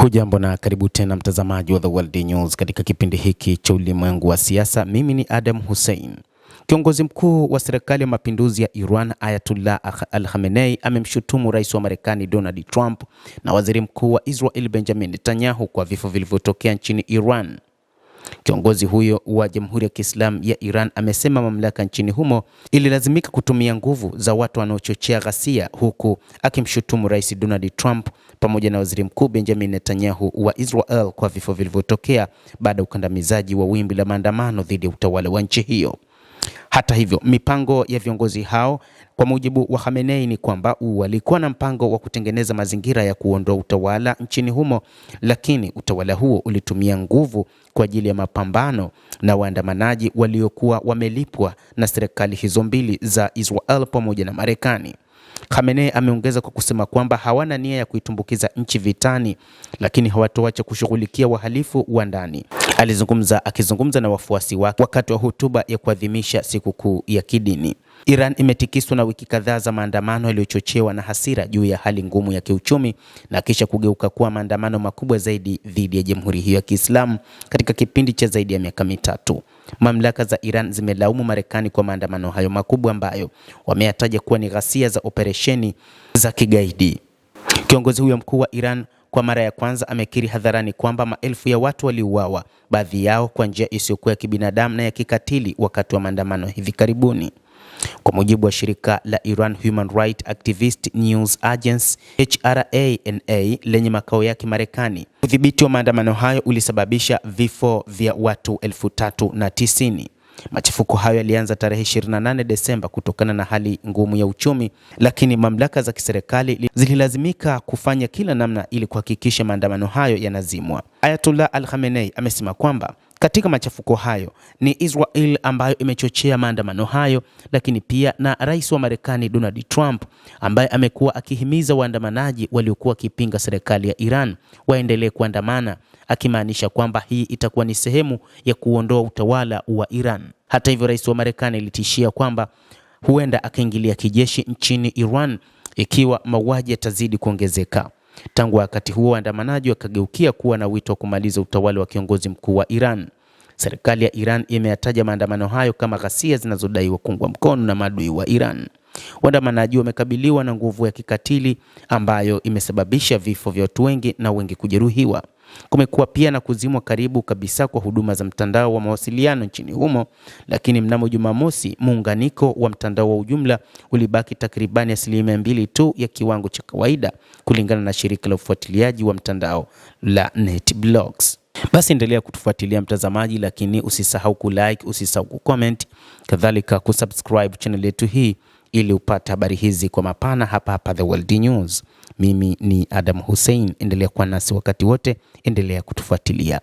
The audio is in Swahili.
Hujambo na karibu tena mtazamaji wa The World News katika kipindi hiki cha ulimwengu wa siasa. Mimi ni Adam Hussein. Kiongozi mkuu wa serikali ya mapinduzi ya Iran Ayatollah Ali Khamenei amemshutumu rais wa Marekani Donald Trump na waziri mkuu wa Israel Benjamin Netanyahu kwa vifo vilivyotokea nchini Iran. Kiongozi huyo wa Jamhuri ya Kiislamu ya Iran amesema mamlaka nchini humo ililazimika kutumia nguvu za watu wanaochochea ghasia, huku akimshutumu rais Donald Trump pamoja na waziri mkuu Benjamin Netanyahu wa Israel kwa vifo vilivyotokea baada ya ukandamizaji wa wimbi la maandamano dhidi ya utawala wa nchi hiyo. Hata hivyo, mipango ya viongozi hao kwa mujibu wa Khamenei ni kwamba walikuwa na mpango wa kutengeneza mazingira ya kuondoa utawala nchini humo, lakini utawala huo ulitumia nguvu kwa ajili ya mapambano na waandamanaji waliokuwa wamelipwa na serikali hizo mbili za Israel pamoja na Marekani. Khamenei ameongeza kwa kusema kwamba hawana nia ya kuitumbukiza nchi vitani, lakini hawatoacha kushughulikia wahalifu wa ndani. Akizungumza na wafuasi wake wakati wa hotuba ya kuadhimisha sikukuu ya kidini. Iran imetikiswa na wiki kadhaa za maandamano yaliyochochewa na hasira juu ya hali ngumu ya kiuchumi na kisha kugeuka kuwa maandamano makubwa zaidi dhidi ya Jamhuri hiyo ya Kiislamu katika kipindi cha zaidi ya miaka mitatu. Mamlaka za Iran zimelaumu Marekani kwa maandamano hayo makubwa ambayo wameyataja kuwa ni ghasia za operesheni za kigaidi. Kiongozi huyo mkuu wa Iran kwa mara ya kwanza amekiri hadharani kwamba maelfu ya watu waliuawa, baadhi yao kwa njia isiyokuwa ya kibinadamu na ya kikatili wakati wa maandamano hivi karibuni. Kwa mujibu wa shirika la Iran Human Rights Activist News Agency HRANA lenye makao yake Marekani, udhibiti wa maandamano hayo ulisababisha vifo vya watu 390. Machafuko hayo yalianza tarehe 28 Desemba kutokana na hali ngumu ya uchumi, lakini mamlaka za kiserikali zililazimika kufanya kila namna ili kuhakikisha maandamano hayo yanazimwa. Ayatollah Ali Khamenei amesema kwamba katika machafuko hayo ni Israel ambayo imechochea maandamano hayo, lakini pia na rais wa Marekani Donald Trump ambaye amekuwa akihimiza waandamanaji waliokuwa wakipinga serikali ya Iran waendelee kuandamana, akimaanisha kwamba hii itakuwa ni sehemu ya kuondoa utawala wa Iran. Hata hivyo, rais wa Marekani alitishia kwamba huenda akaingilia kijeshi nchini Iran ikiwa mauaji yatazidi kuongezeka. Tangu wakati huo, waandamanaji wakageukia kuwa na wito wa kumaliza utawala wa kiongozi mkuu wa Iran. Serikali ya Iran imeyataja maandamano hayo kama ghasia zinazodaiwa kuungwa mkono na maadui wa Iran. Waandamanaji wamekabiliwa na nguvu ya kikatili ambayo imesababisha vifo vya watu wengi na wengi kujeruhiwa. Kumekuwa pia na kuzimwa karibu kabisa kwa huduma za mtandao wa mawasiliano nchini humo, lakini mnamo Jumamosi muunganiko wa mtandao wa ujumla ulibaki takribani 2% tu ya kiwango cha kawaida, kulingana na shirika la ufuatiliaji wa mtandao la NetBlocks. Basi endelea kutufuatilia mtazamaji, lakini usisahau kulike, usisahau kucomment, kadhalika kusubscribe channel yetu hii ili upate habari hizi kwa mapana hapa The World News. Mimi ni Adam Hussein, endelea kuwa nasi wakati wote, endelea kutufuatilia.